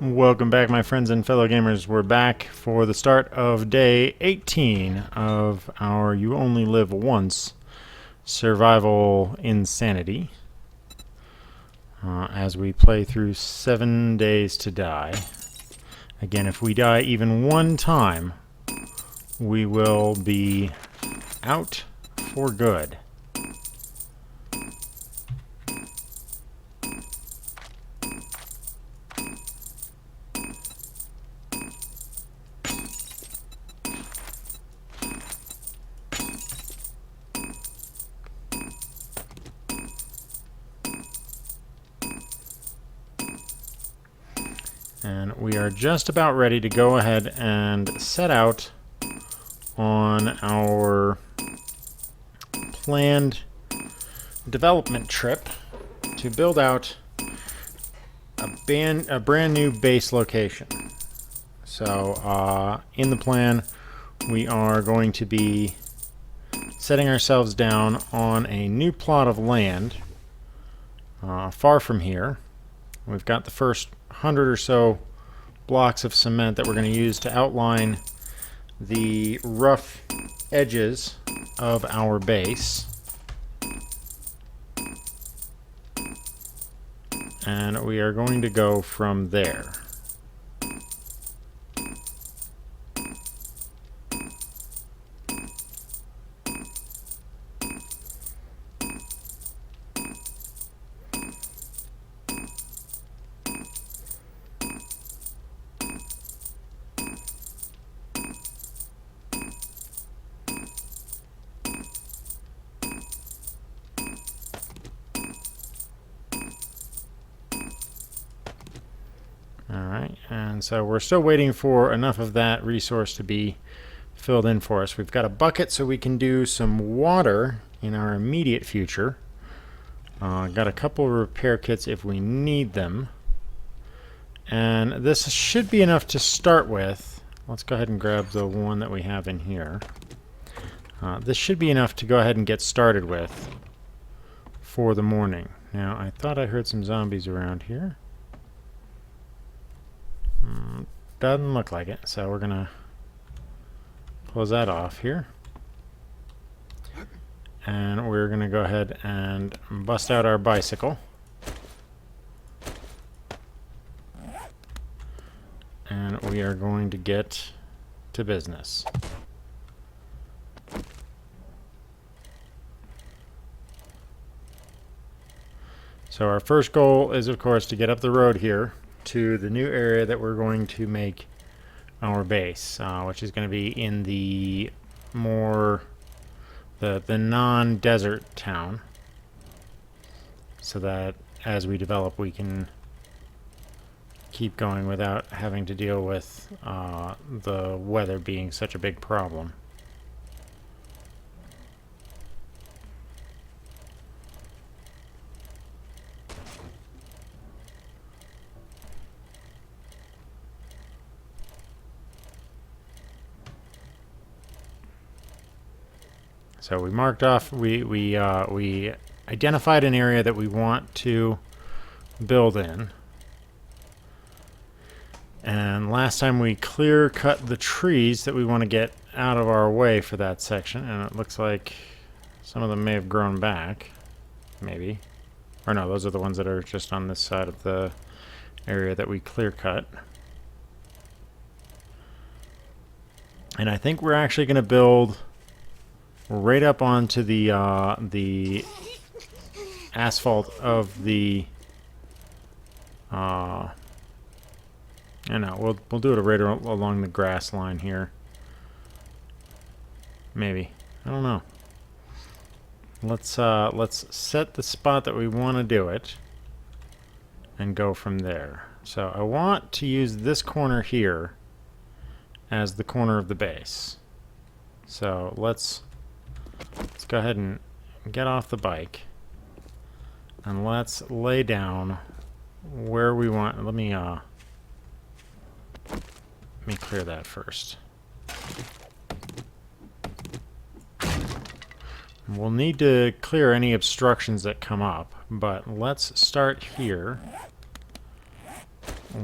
Welcome back, my friends and fellow gamers. We're back for the start of day 18 of our You Only Live Once survival insanity as we play through 7 days to die. Again, if we die even one time, we will be out for good. And we are just about ready to go ahead and set out on our planned development trip to build out a brand new base location. So in the plan, we are going to be setting ourselves down on a new plot of land far from here. We've got the first 100 or so blocks of cement that we're going to use to outline the rough edges of our base. And we are going to go from there. Alright, and so we're still waiting for enough of that resource to be filled in for us. We've got a bucket so we can do some water in our immediate future. Got a couple of repair kits if we need them. And this should be enough to start with. Let's go ahead and grab the one that we have in here. This should be enough to go ahead and get started with for the morning. Now, I thought I heard some zombies around here. Doesn't look like it, so we're gonna close that off here. And we're gonna go ahead and bust out our bicycle. And we are going to get to business. So our first goal is, of course, to get up the road here to the new area that we're going to make our base, which is going to be in the more the non-desert town, so that as we develop we can keep going without having to deal with the weather being such a big problem. So we marked off, we identified an area that we want to build in. And last time we clear cut the trees that we want to get out of our way for that section, and it looks like some of them may have grown back, maybe. Or no, those are the ones that are just on this side of the area that we clear cut. And I think we're actually going to build right up onto the asphalt of the I know we'll do it right along the grass line here. Maybe, I don't know. Let's set the spot that we want to do it and go from there. So I want to use this corner here as the corner of the base. So let's go ahead and get off the bike and let's lay down where we want. Let me clear that first. We'll need to clear any obstructions that come up, but let's start here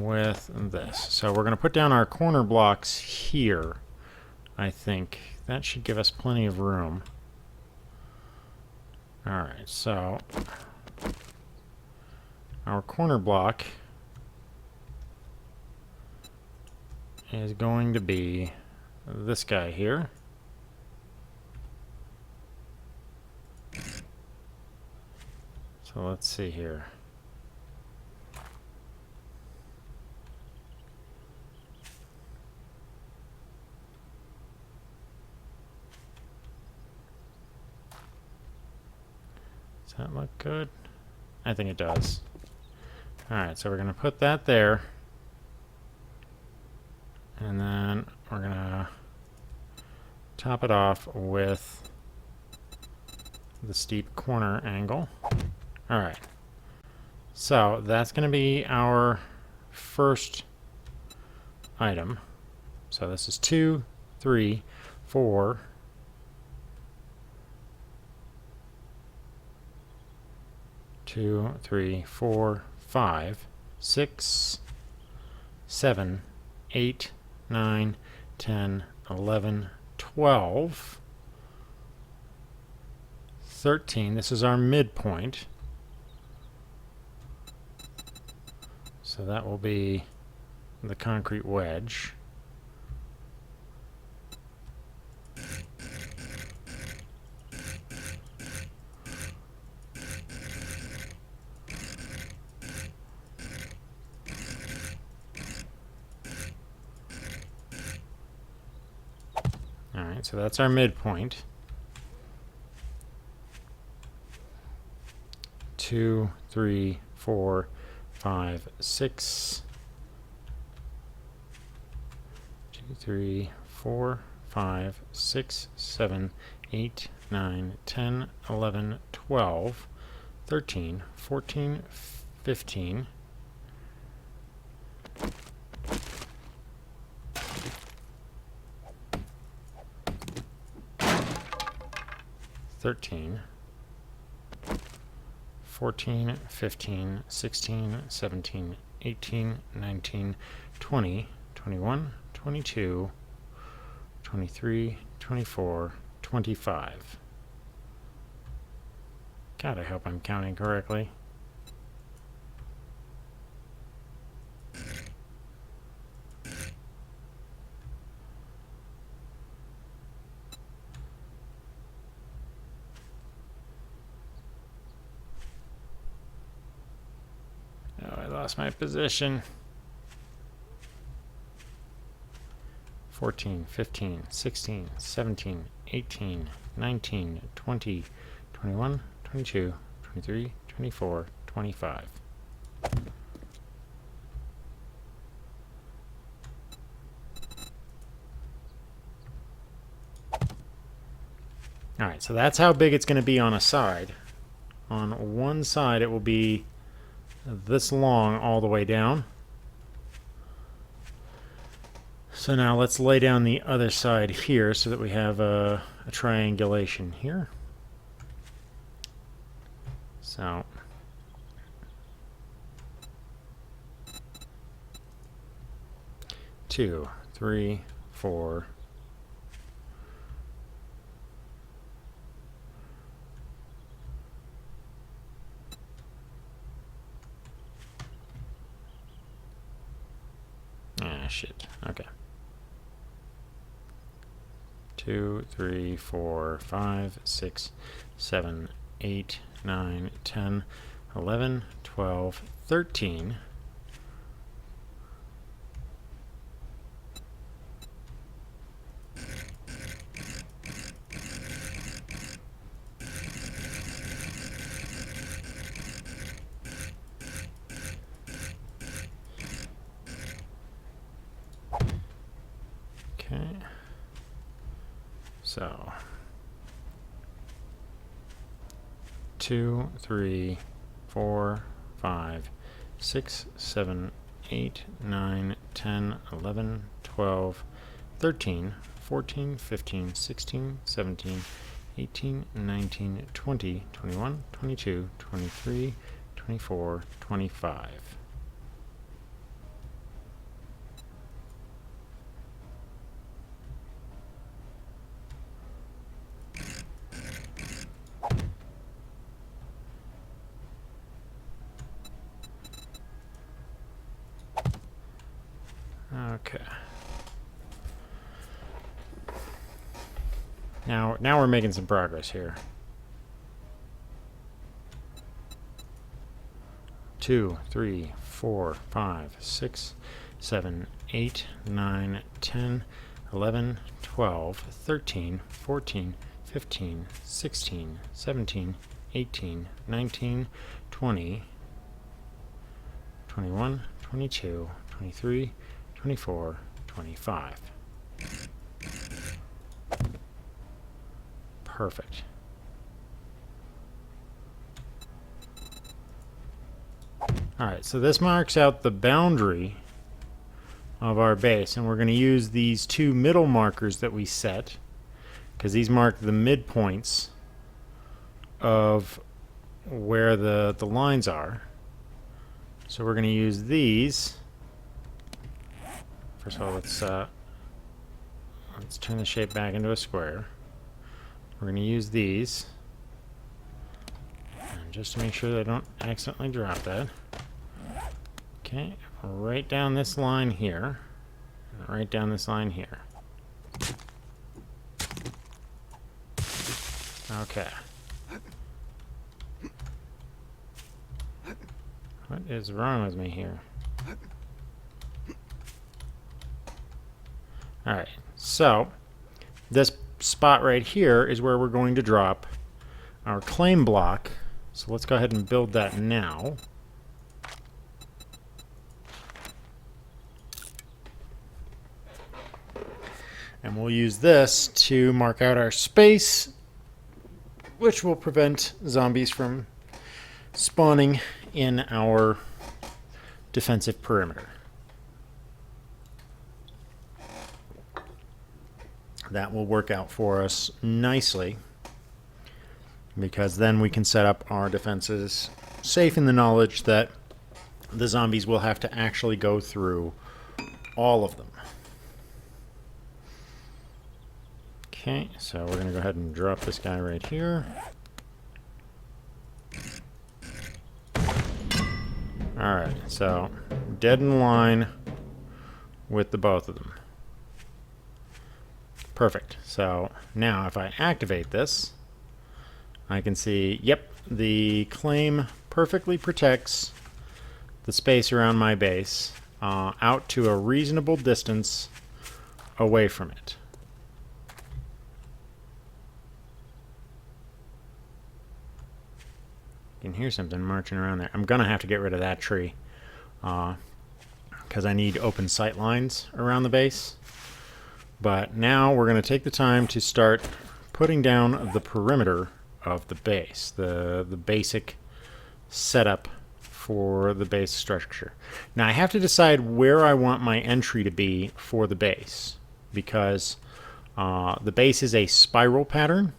with this. So we're going to put down our corner blocks here, I think. That should give us plenty of room. Alright, so our corner block is going to be this guy here. So let's see here. Does that look good? I think it does. Alright, so we're going to put that there. And then we're going to top it off with the steep corner angle. Alright. So that's going to be our first item. So this is 2, 3, 4, 2, 3, 4, 5, 6, 7, 8, 9, 10, 11, 12, 13. This is our midpoint. So that will be the concrete wedge. Alright, so that's our midpoint. 2, 3, 4, 5, 6. 2, 3, 4, 5, 6, 7, 8, 9, 10, 11, 12, 13, 14, 15. 13, 14, 15, 16, 17, 18, 19, 20, 21, 22, 23, 24, 25. God, I hope I'm counting correctly. Oh, I lost my position. 14, 15, 16, 17, 18, 19, 20, 21, 22, 23, 24, 25. Alright, so that's how big it's going to be on a side. On one side it will be this long all the way down. So now let's lay down the other side here so that we have a triangulation here. So two, three, four, shit. Okay. 2, 3, 4, 5, 6, 7, 8, 9, 10, 11, 12, 13. Okay. So 2, 3, 4, 5, 6, 7, 8, 9, 10, 11, 12, 13, 14, 15, 16, 17, 18, 19, 20, 21, 22, 23, 24, 25. Okay. Now we're making some progress here. 2, 3, 4, 5, 6, 7, 8, 9, 10, 11, 12, 13, 14, 15, 16, 17, 18, 19, 20, 21, 22, 23, 24, 25. Perfect. Alright, so this marks out the boundary of our base, and we're going to use these two middle markers that we set, because these mark the midpoints of where the lines are. So we're going to use these. First of all, let's turn the shape back into a square. We're going to use these, and just to make sure that I don't accidentally drop that. Okay, right down this line here, and right down this line here. Okay. What is wrong with me here? Alright, so this spot right here is where we're going to drop our claim block. So let's go ahead and build that now. And we'll use this to mark out our space, which will prevent zombies from spawning in our defensive perimeter. That will work out for us nicely, because then we can set up our defenses safe in the knowledge that the zombies will have to actually go through all of them. Okay, so we're going to go ahead and drop this guy right here. Alright, so dead in line with the both of them. Perfect. So now if I activate this, I can see, yep, the claim perfectly protects the space around my base out to a reasonable distance away from it. You can hear something marching around there. I'm going to have to get rid of that tree because I need open sight lines around the base. But now we're going to take the time to start putting down the perimeter of the base, the basic setup for the base structure. Now I have to decide where I want my entry to be for the base, because the base is a spiral pattern.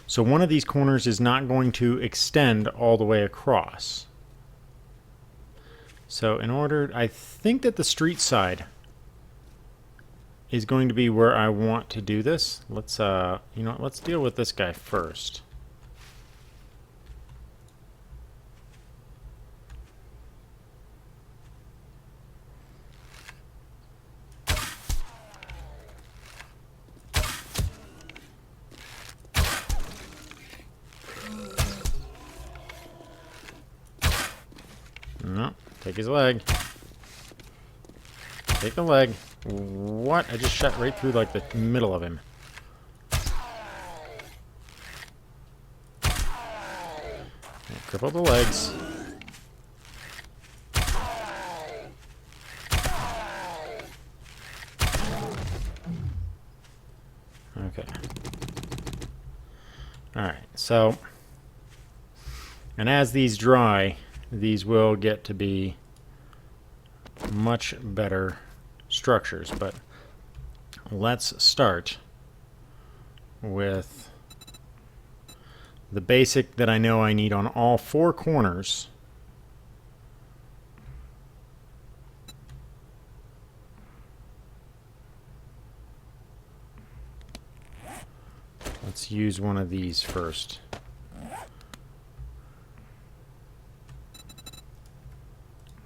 So one of these corners is not going to extend all the way across. So in order, I think that the street side is going to be where I want to do this. Let's you know what, let's deal with this guy first. No, take his leg. Take the leg. What? I just shot right through like the middle of him. Cripple the legs. Okay. Alright, so, and as these dry, these will get to be much better structures, but let's start with the basic that I know I need on all four corners. Let's use one of these first.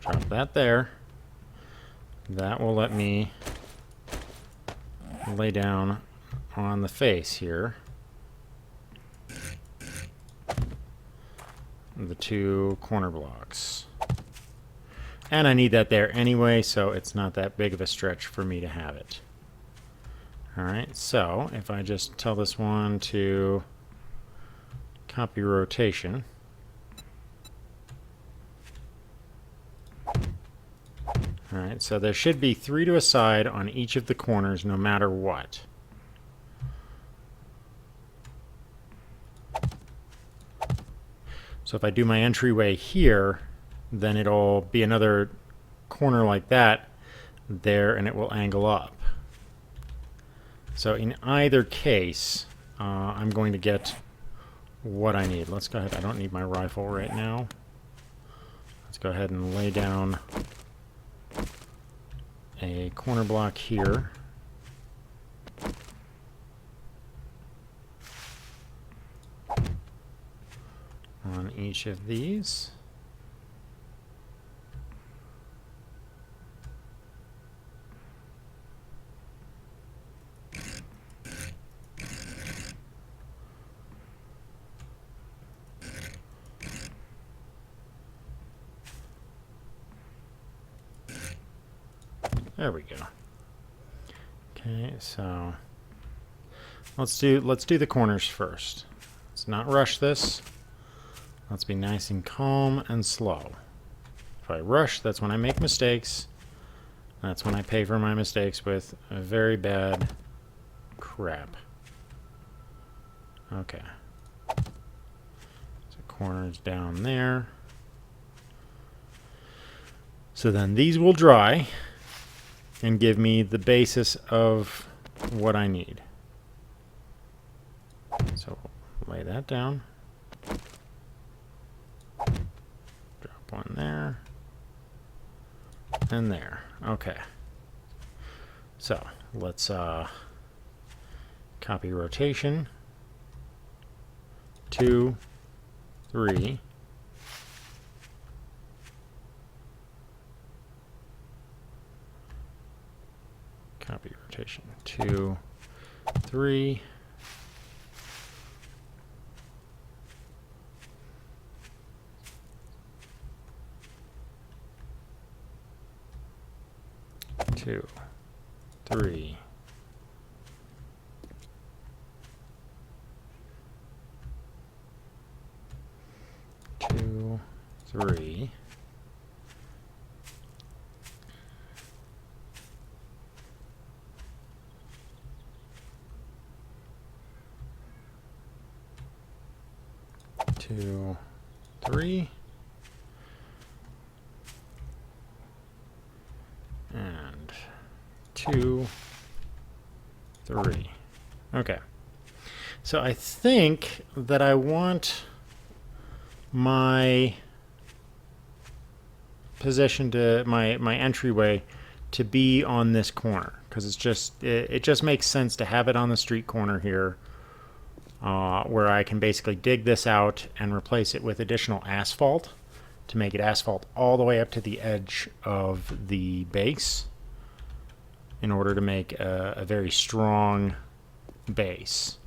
Drop that there. that will let me lay down on the face here the 2 corner blocks. And I need that there anyway, so it's not that big of a stretch for me to have it. Alright, so if I just tell this one to copy rotation, alright, so there should be 3 to a side on each of the corners no matter what. So if I do my entryway here, then it'll be another corner like that there, and it will angle up. So in either case, I'm going to get what I need. Let's go ahead. I don't need my rifle right now. Let's go ahead and lay down a corner block here. On each of these. There we go. Okay, so let's do the corners first. Let's not rush this. Let's be nice and calm and slow. If I rush, that's when I make mistakes. That's when I pay for my mistakes with a very bad crap. Okay. So corners down there. So then these will dry and give me the basis of what I need. So lay that down. Drop one there. And there. Okay. So let's copy rotation. 2, 3. Copy rotation. 2, 3. Two, 3. Two, 3. Two, 3. And 2, 3. Okay. So I think that I want my position to my entryway to be on this corner, because it just makes sense to have it on the street corner here, where I can basically dig this out and replace it with additional asphalt to make it asphalt all the way up to the edge of the base in order to make a very strong base.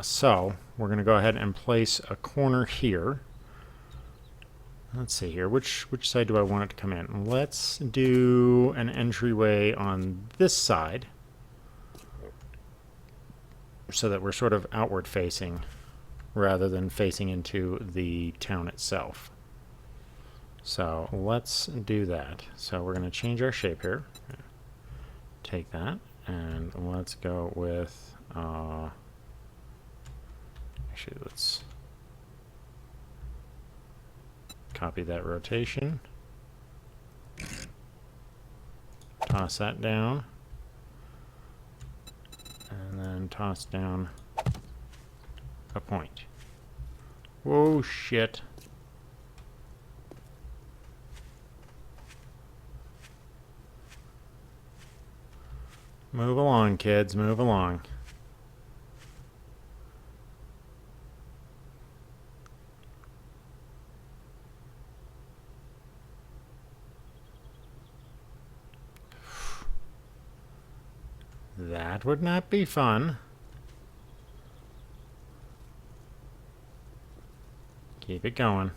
So we're going to go ahead and place a corner here. Let's see here, which side do I want it to come in? Let's do an entryway on this side so that we're sort of outward facing rather than facing into the town itself. So let's do that. So we're going to change our shape here. Take that and let's go with actually let's copy that rotation, toss that down, and then toss down a point. Whoa, shit. Move along, kids, move along. That would not be fun. Keep it going.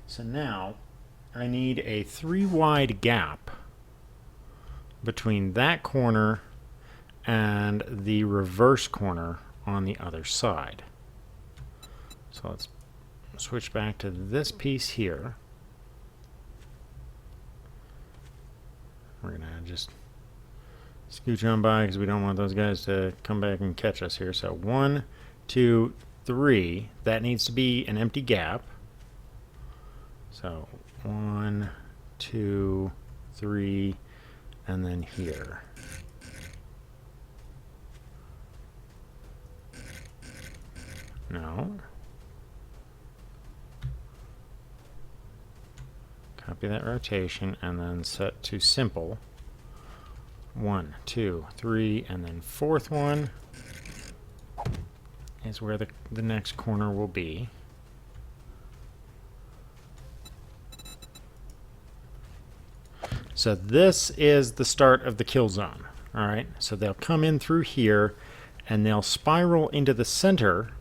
So now I need a 3 wide gap between that corner and the reverse corner on the other side. So let's switch back to this piece here. We're going to just scooch on by because we don't want those guys to come back and catch us here. So 1, 2, 3. That needs to be an empty gap. So 1, 2, 3, and then here. No. Copy that rotation and then set to simple. 1, 2, 3, and then fourth one is where the next corner will be. So this is the start of the kill zone. All right, so they'll come in through here and they'll spiral into the center,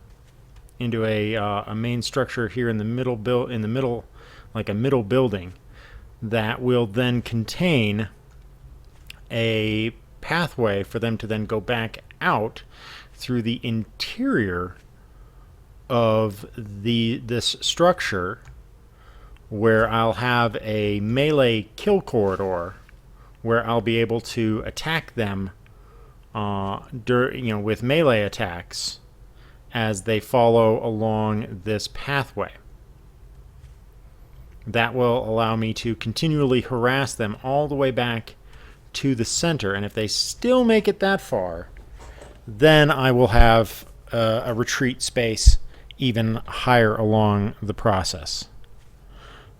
into a main structure here in the middle, like a middle building that will then contain a pathway for them to then go back out through the interior of this structure, where I'll have a melee kill corridor where I'll be able to attack them with melee attacks as they follow along this pathway. That will allow me to continually harass them all the way back to the center, and if they still make it that far, then I will have a retreat space even higher along the process.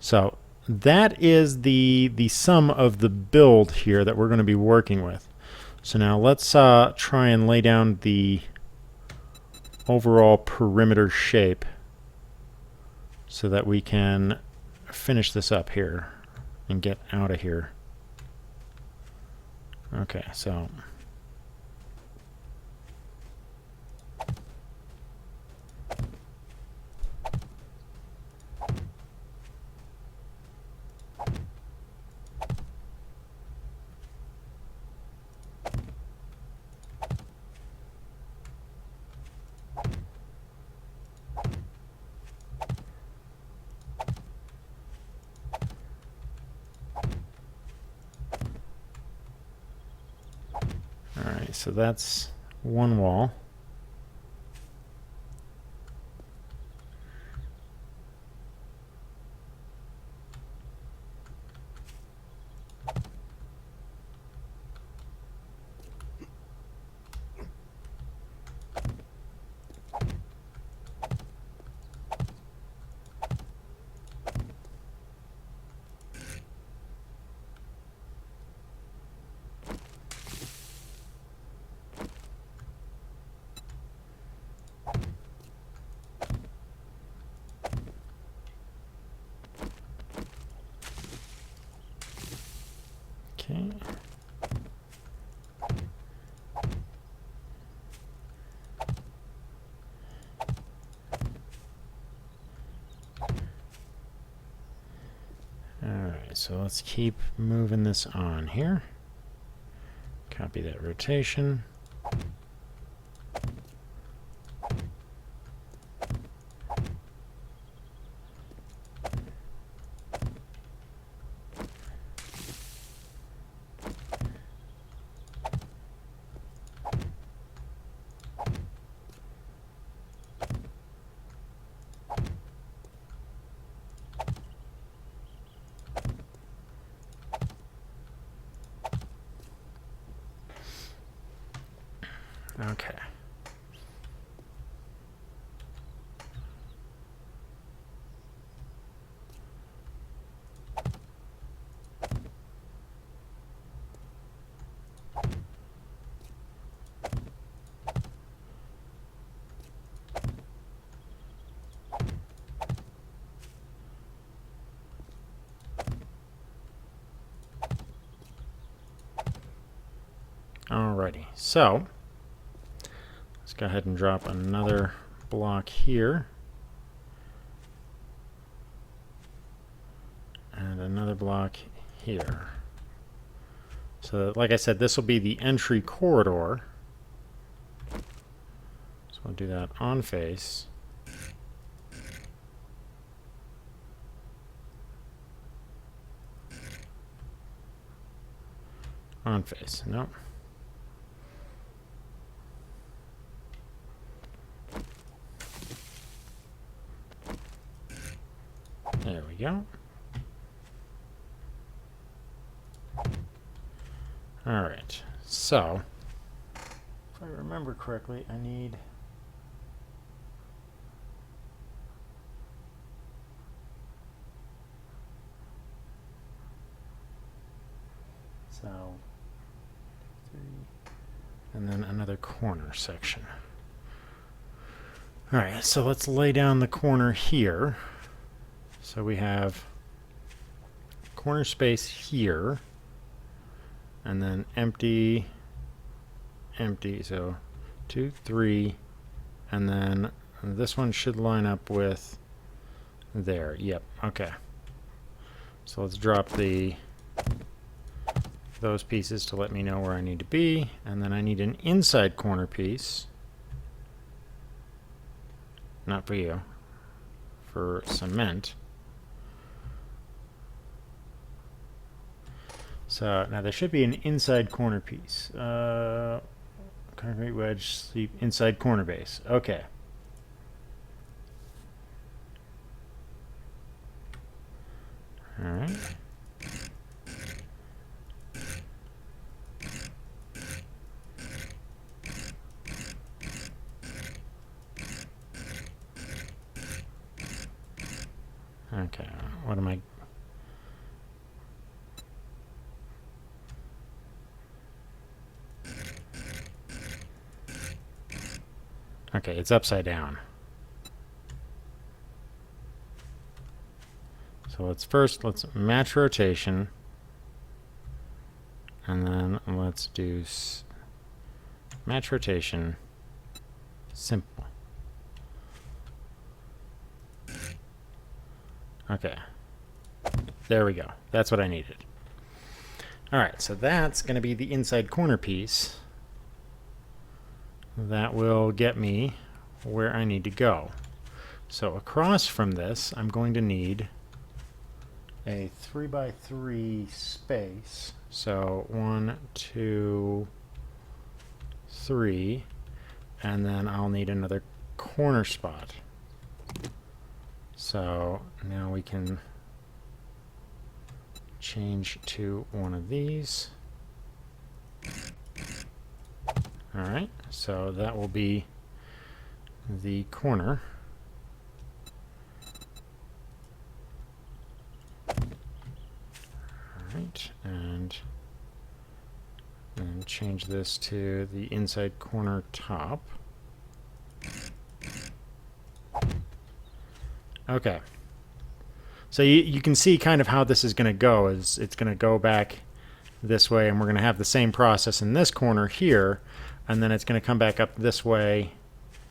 So that is the sum of the build here that we're going to be working with. So now let's try and lay down the overall perimeter shape so that we can finish this up here and get out of here. Okay, so so that's one wall. Okay. Alright, so let's keep moving this on here. Copy that rotation. Okay. Alrighty, so let's go ahead and drop another block here. And another block here. So like I said, this will be the entry corridor. So we'll do that on face. On face, nope. There we go. Alright, so if I remember correctly, I need and then another corner section. Alright, so let's lay down the corner here. So we have corner space here, and then empty, empty. So 2, 3, and then this one should line up with there. Yep, okay. So let's drop those pieces to let me know where I need to be, and then I need an inside corner piece. Not for you, for cement. So now there should be an inside corner piece. Concrete wedge, sleep, inside corner base. Okay. All right. Okay, what am I... Okay, it's upside down. So let's match rotation, and then let's do match rotation, simple. Okay, there we go. That's what I needed. Alright, so that's going to be the inside corner piece. That will get me where I need to go. So across from this, I'm going to need a 3x3 space. So 1, 2, 3, and then I'll need another corner spot. So now we can change to one of these. Alright, so that will be the corner. Alright, and then change this to the inside corner top. Okay. So you can see kind of how this is going to go. Is it's going to go back this way, and we're going to have the same process in this corner here, and then it's going to come back up this way,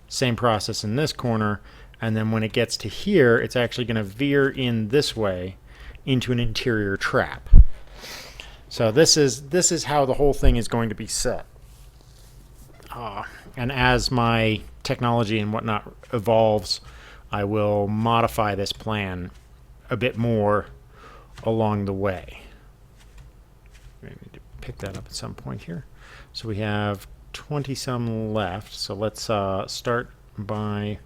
same process in this corner, and then when it gets to here, it's actually going to veer in this way into an interior trap. So this is how the whole thing is going to be set. And as my technology and whatnot evolves, I will modify this plan a bit more along the way. I need to pick that up at some point here. So we have 20 some left. So let's start by,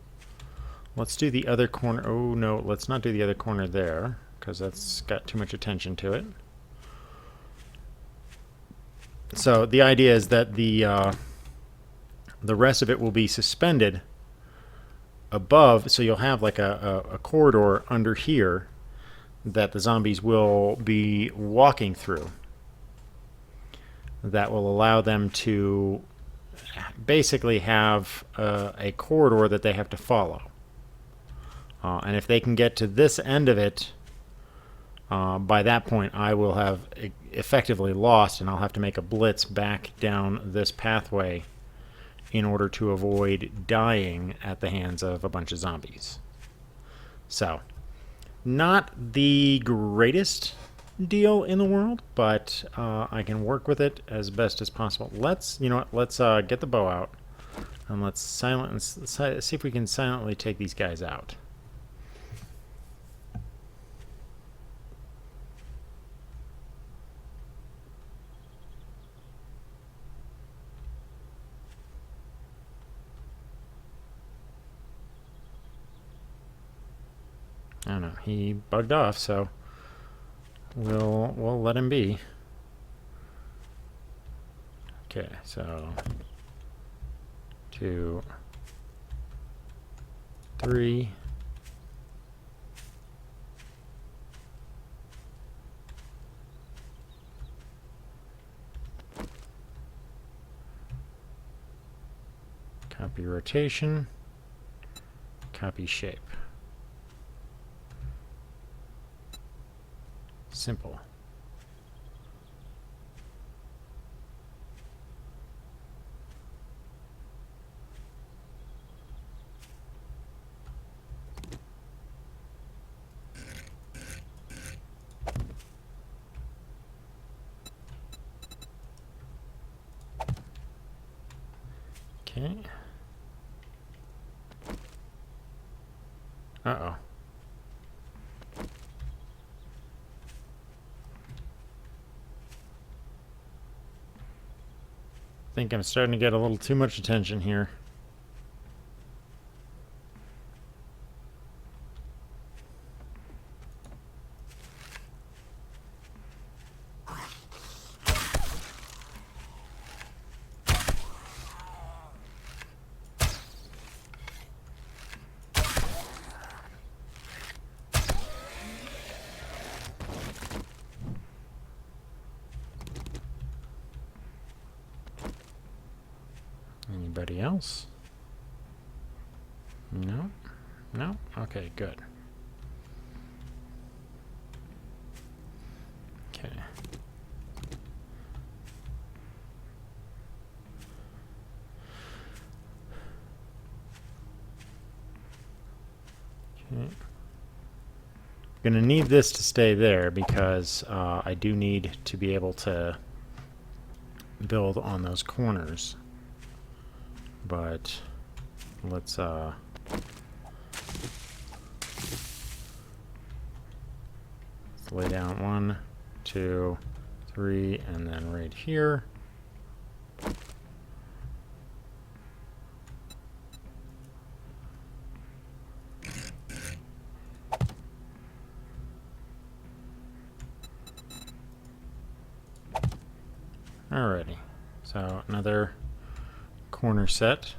let's do the other corner. Oh no, let's not do the other corner there because that's got too much attention to it. So the idea is that the rest of it will be suspended above, so you'll have like a corridor under here that the zombies will be walking through. That will allow them to basically have a corridor that they have to follow. And if they can get to this end of it, by that point I will have effectively lost, and I'll have to make a blitz back down this pathway in order to avoid dying at the hands of a bunch of zombies. So, not the greatest deal in the world, but I can work with it as best as possible. Let's get the bow out, and let's see if we can silently take these guys out. I don't know. He bugged off, so we'll let him be. Okay, so 2, 3. Copy rotation. Copy shape. Simple. Okay. Uh-oh. I think I'm starting to get a little too much attention here. Anybody else? No? No? Okay, good. Okay. Okay. Gonna need this to stay there because I do need to be able to build on those corners. But let's lay down 1, 2, 3, and then right here. Alrighty, so another corner set.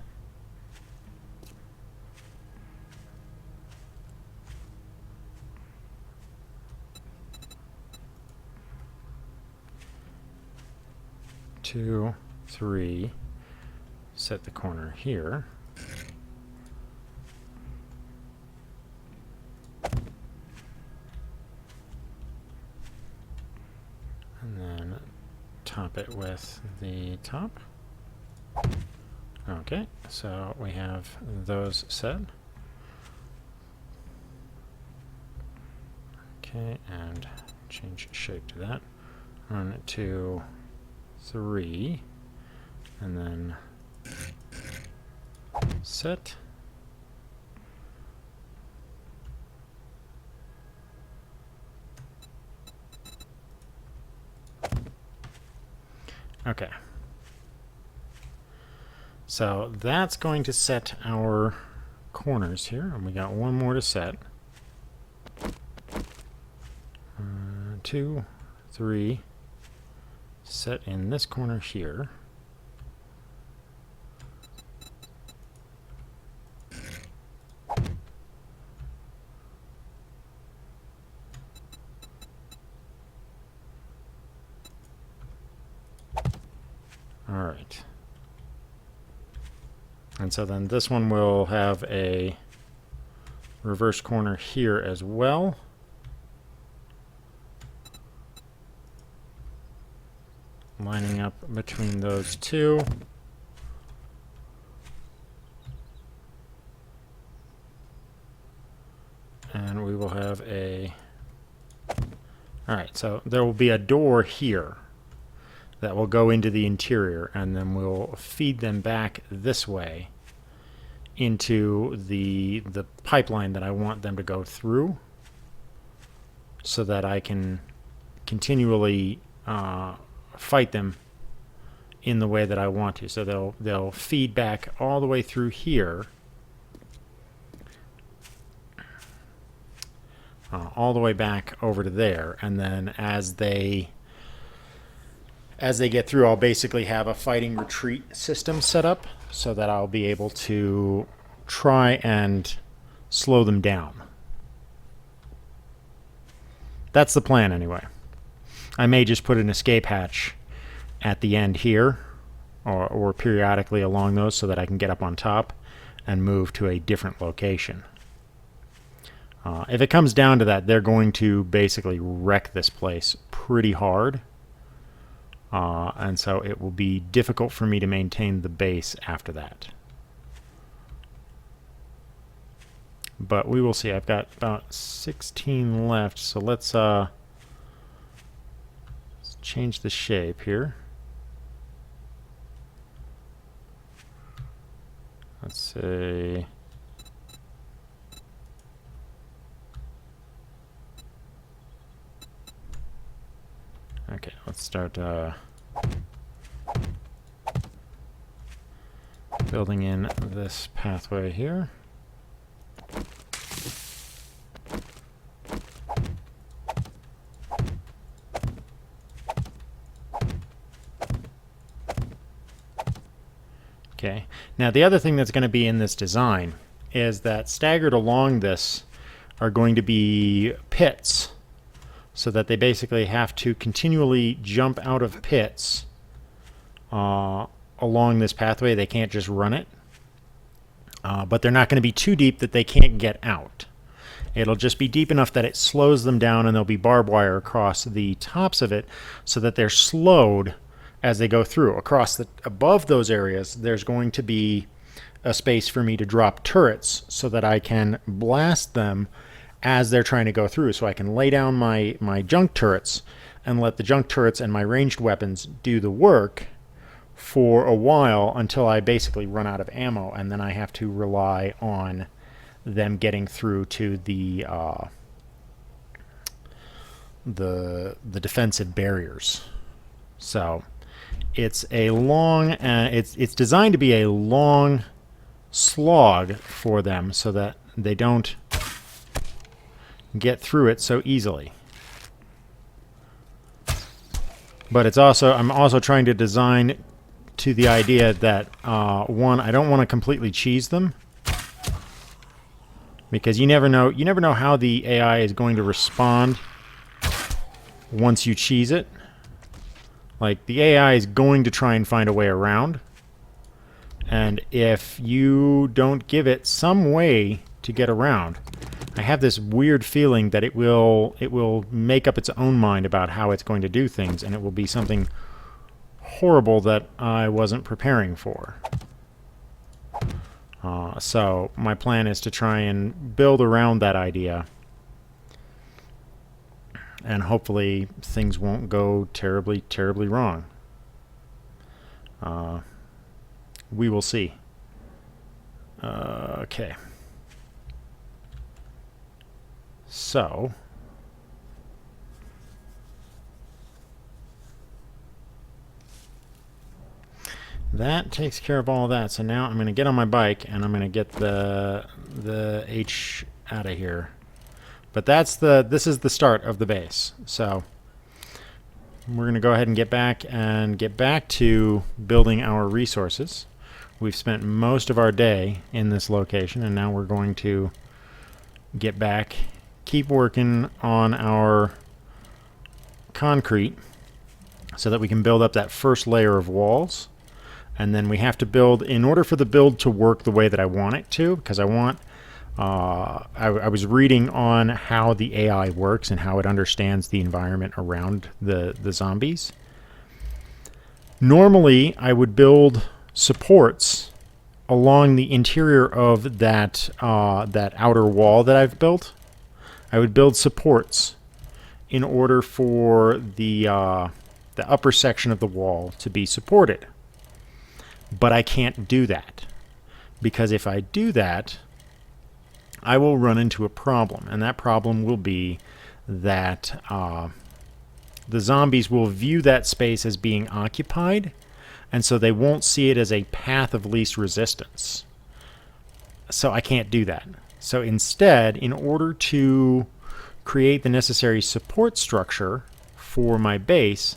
Two, 3, set the corner here. And then top it with the top. Okay, so we have those set. Okay, and change shape to that. Run it to 3, and then set. Okay. So that's going to set our corners here, and we got one more to set. 2, 3, set in this corner here. All right. And so then this one will have a reverse corner here as well. lining up between those two. And we will have a... Alright, so there will be a door here that will go into the interior, and then we'll feed them back this way into the pipeline that I want them to go through, so that I can continually fight them in the way that I want to. So they'll feed back all the way through here, all the way back over to there, and then as they get through, I'll basically have a fighting retreat system set up so that I'll be able to try and slow them down. That's the plan anyway. I may just put an escape hatch at the end here, or periodically along those, so that I can get up on top and move to a different location. If it comes down to that, they're going to basically wreck this place pretty hard. And so it will be difficult for me to maintain the base after that. But we will see. I've got about 16 left, so let's change the shape here. Let's say... Okay, let's start building in this pathway here. Okay, now the other thing that's going to be in this design is that staggered along this are going to be pits, so that they basically have to continually jump out of pits along this pathway. They can't just run it. But they're not going to be too deep that they can't get out. It'll just be deep enough that it slows them down, and there'll be barbed wire across the tops of it so that they're slowed as they go through. Above those areas, there's going to be a space for me to drop turrets so that I can blast them as they're trying to go through, so I can lay down my junk turrets and let the junk turrets and my ranged weapons do the work for a while until I basically run out of ammo, and then I have to rely on them getting through to the defensive barriers. So it's a long, it's designed to be a long slog for them so that they don't get through it so easily. But it's also, I'm also trying to design to the idea that one, I don't want to completely cheese them, because you never know how the AI is going to respond once you cheese it. Like, the AI is going to try and find a way around, and if you don't give it some way to get around, I have this weird feeling that it will make up its own mind about how it's going to do things, and it will be something horrible that I wasn't preparing for. So my plan is to try and build around that idea, and hopefully things won't go terribly, terribly wrong. We will see. Okay. So, that takes care of all that. So now I'm going to get on my bike and I'm going to get the H out of here. But this is the start of the base. So we're going to go ahead and get back to building our resources. We've spent most of our day in this location, and now we're going to get back, keep working on our concrete so that we can build up that first layer of walls. And then we have to build, in order for the build to work the way that I want it to, because I want, I was reading on how the AI works and how it understands the environment around the zombies. Normally, I would build supports along the interior of that outer wall that I've built. I would build supports in order for the upper section of the wall to be supported. But I can't do that, because if I do that, I will run into a problem, and that problem will be that the zombies will view that space as being occupied, and so they won't see it as a path of least resistance. So I can't do that. So instead, in order to create the necessary support structure for my base,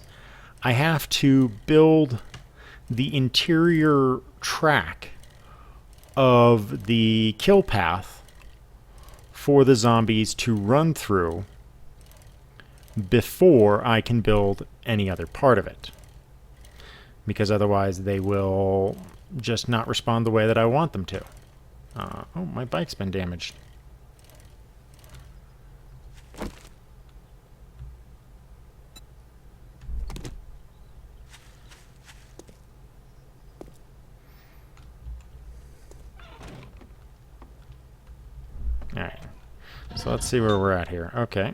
I have to build the interior track of the kill path for the zombies to run through before I can build any other part of it. Because otherwise they will just not respond the way that I want them to. Oh, my bike's been damaged. Alright, so let's see where we're at here. Okay.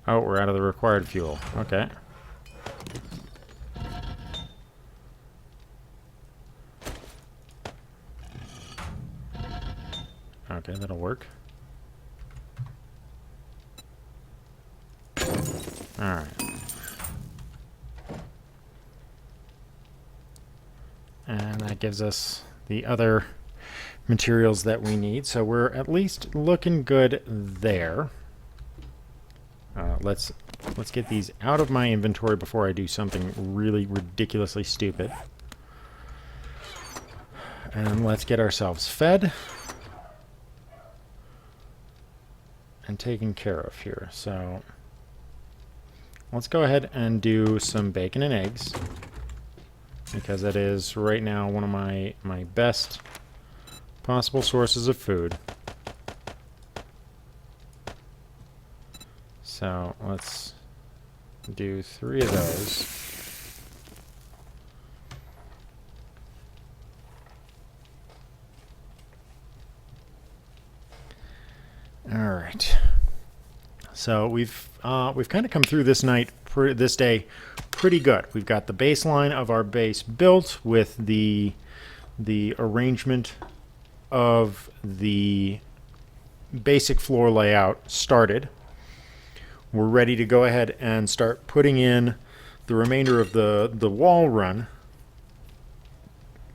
Oh, we're out of the required fuel. Okay. Okay, that'll work. Alright. And that gives us the other materials that we need. So we're at least looking good there. Let's get these out of my inventory before I do something really ridiculously stupid. And let's get ourselves fed and taken care of here. So let's go ahead and do some bacon and eggs, because that is right now one of my best possible sources of food. So let's do 3 of those. All right. So we've kind of come through this day pretty good. We've got the baseline of our base built with the arrangement of the basic floor layout started. We're ready to go ahead and start putting in the remainder of the wall run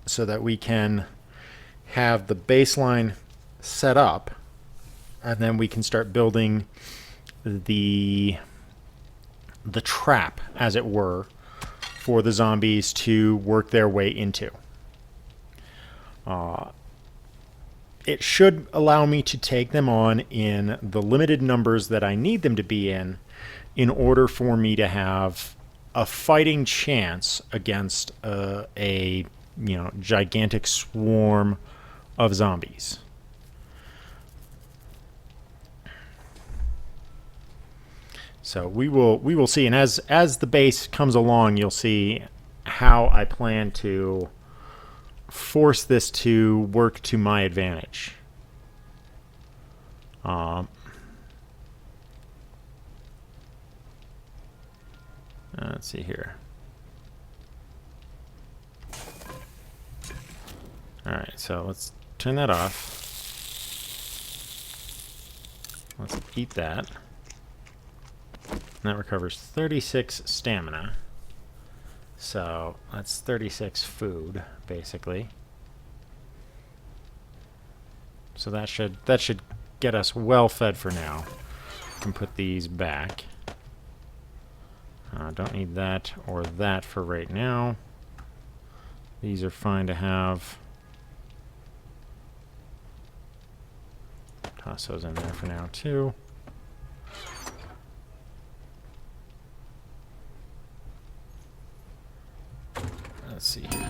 so that we can have the baseline set up, and then we can start building the trap, as it were, for the zombies to work their way into. It should allow me to take them on in the limited numbers that I need them to be in order for me to have a fighting chance against a gigantic swarm of zombies. So we will see, and as the base comes along, you'll see how I plan to force this to work to my advantage. Let's see here. Alright, so let's turn that off. Let's eat that. And that recovers 36 stamina. So that's 36 food, basically. So that should get us well fed for now. We can put these back. Don't need that or that for right now. These are fine to have. Toss those in there for now too. Let's see here.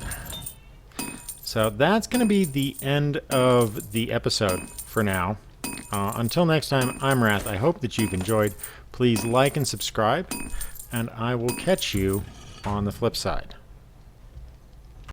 So that's going to be the end of the episode for now. Until next time, I'm Wrath. I hope that you've enjoyed. Please like and subscribe, and I will catch you on the flip side.